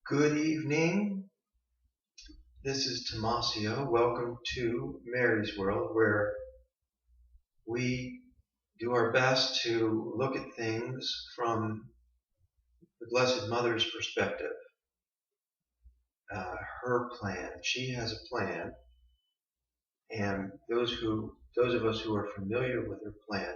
Good evening. This is Tomasio. Welcome to Mary's World, where we do our best to look at things from the Blessed Mother's perspective. Her plan. She has a plan, and those of us who are familiar with her plan,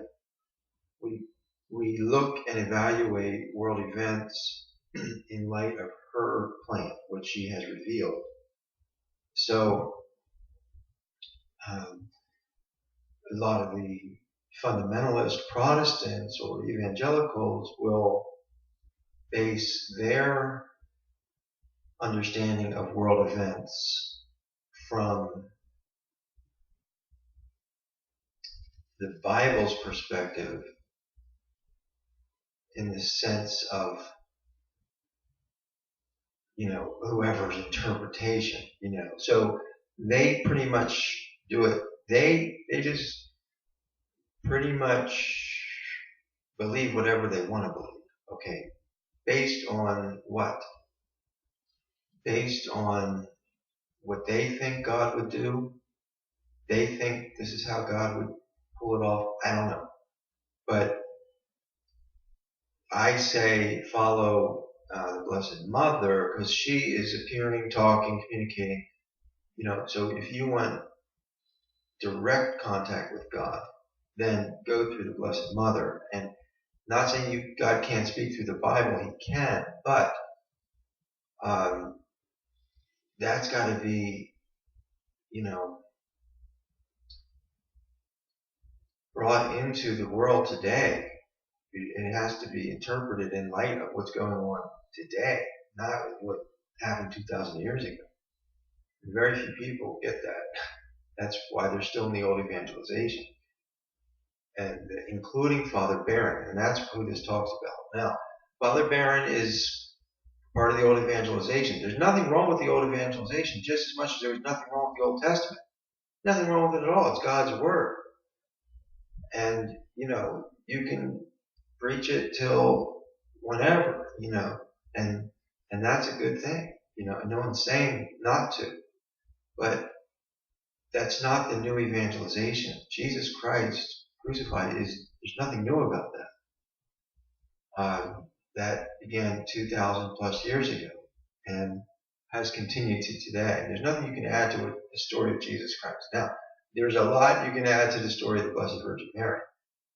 we look and evaluate world events in light of her plan, which she has revealed. So a lot of the fundamentalist Protestants or evangelicals will base their understanding of world events from the Bible's perspective in the sense of, whoever's interpretation, So they pretty much do it. They just pretty much believe whatever they want to believe. Okay. Based on what? Based on what they think God would do. They think this is how God would pull it off. I don't know. But I say follow the Blessed Mother because she is appearing, talking, communicating. So if you want direct contact with God, then go through the Blessed Mother. And not saying God can't speak through the Bible, He can, but that's got to be, brought into the world today. It has to be interpreted in light of what's going on today, not what happened 2,000 years ago. Very few people get that. That's why they're still in the old evangelization, and including Father Barron, and that's who this talks about. Now, Father Barron is part of the old evangelization. There's nothing wrong with the old evangelization, just as much as there was nothing wrong with the Old Testament. Nothing wrong with it at all. It's God's Word. And, you can preach it till whenever, and that's a good thing, and no one's saying not to. But that's not the new evangelization. Jesus Christ crucified there's nothing new about that. That began 2,000 plus years ago and has continued to today. There's nothing you can add to the story of Jesus Christ. Now, there's a lot you can add to the story of the Blessed Virgin Mary.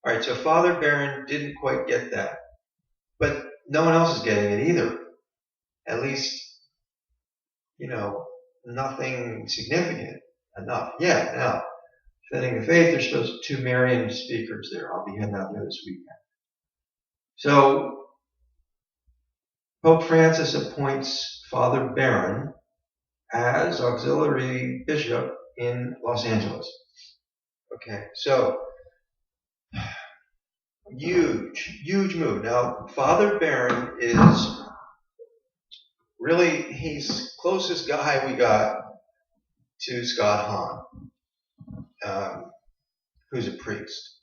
All right, so Father Barron didn't quite get that, but no one else is getting it either. At least, nothing significant enough. Yeah, now, Defending the Faith, there's supposed to be 2 Marian speakers there. I'll be heading out there this weekend. So, Pope Francis appoints Father Barron as auxiliary bishop in Los Angeles. Okay, so huge move. Now, Father Barron is really, he's closest guy we got to Scott Hahn, who's a priest.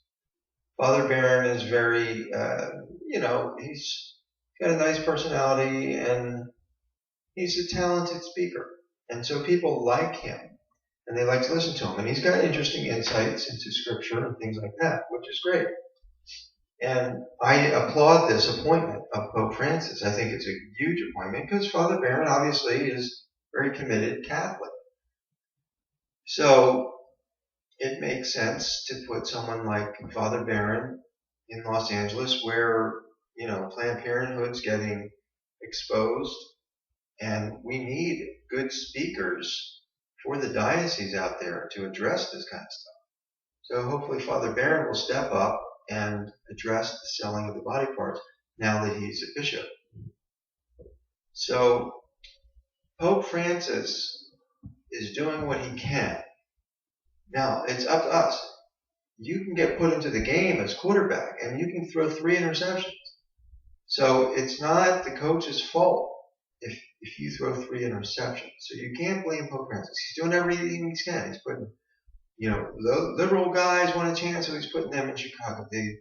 Father Barron is very, he's got a nice personality and he's a talented speaker. And so people like him and they like to listen to him. And he's got interesting insights into scripture and things like that, which is great. And I applaud this appointment of Pope Francis. I think it's a huge appointment because Father Barron obviously is very committed Catholic. So it makes sense to put someone like Father Barron in Los Angeles where, Planned Parenthood's getting exposed and we need good speakers for the diocese out there to address this kind of stuff. So hopefully Father Barron will step up and address the selling of the body parts now that he's a bishop. So Pope Francis is doing what he can. Now, it's up to us. You can get put into the game as quarterback and you can throw 3 interceptions. So it's not the coach's fault if you throw 3 interceptions. So you can't blame Pope Francis. He's doing everything he can. He's putting, the liberal guys want a chance, so he's putting them in Chicago. The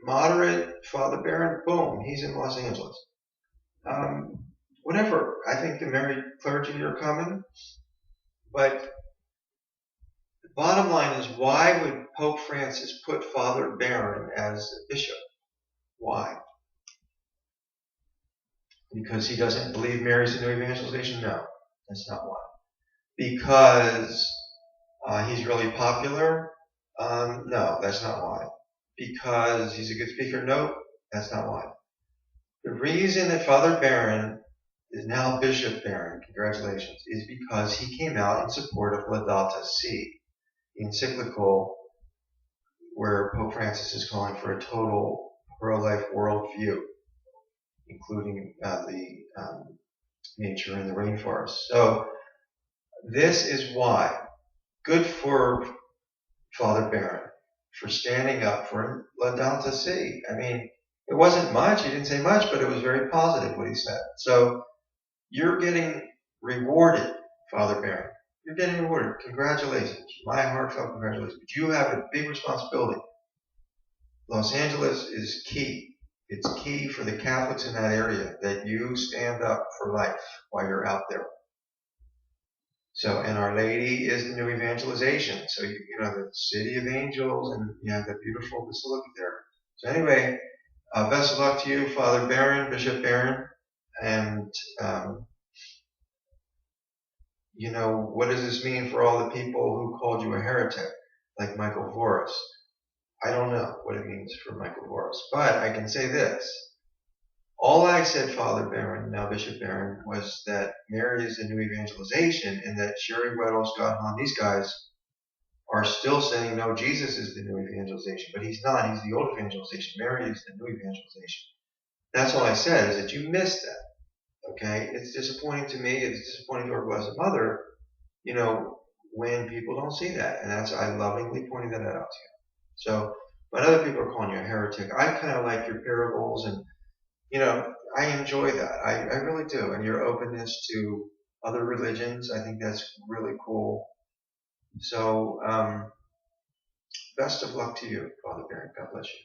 moderate Father Barron, boom, he's in Los Angeles. Whatever. I think the married clergy are coming, but the bottom line is, why would Pope Francis put Father Barron as a bishop? Why? Because he doesn't believe Mary's the new evangelization? No, that's not why. Because he's really popular? No, that's not why. Because he's a good speaker? No, that's not why. The reason that Father Barron is now Bishop Barron, congratulations, is because he came out in support of Laudata Si, the encyclical where Pope Francis is calling for a total pro-life worldview, including the nature and the rainforest. So this is why. Good for Father Barron for standing up for Laudata Si. I mean, it wasn't much. He didn't say much, but it was very positive what he said. So you're getting rewarded, Father Barron. You're getting rewarded. Congratulations. My heartfelt congratulations. But you have a big responsibility. Los Angeles is key. It's key for the Catholics in that area that you stand up for life while you're out there. So, and Our Lady is the new evangelization. So, you know, the City of Angels, and you have that beautiful basilica there. So anyway, best of luck to you, Father Barron, Bishop Barron. And, you know, what does this mean for all the people who called you a heretic, like Michael Voris? I don't know what it means for Michael Voris, but I can say this. All I said, Father Barron, now Bishop Barron, was that Mary is the new evangelization, and that Sherry Weddle, Scott Hahn, these guys are still saying, no, Jesus is the new evangelization, but he's not. He's the old evangelization. Mary is the new evangelization. That's all I said, is that you missed that. Okay? It's disappointing to me. It's disappointing to our Blessed Mother, you know, when people don't see that. And I lovingly pointed that out to you. So, when other people are calling you a heretic, I kind of like your parables, and, you know, I enjoy that. I really do. And your openness to other religions, I think that's really cool. So, best of luck to you, Father Barron. God bless you.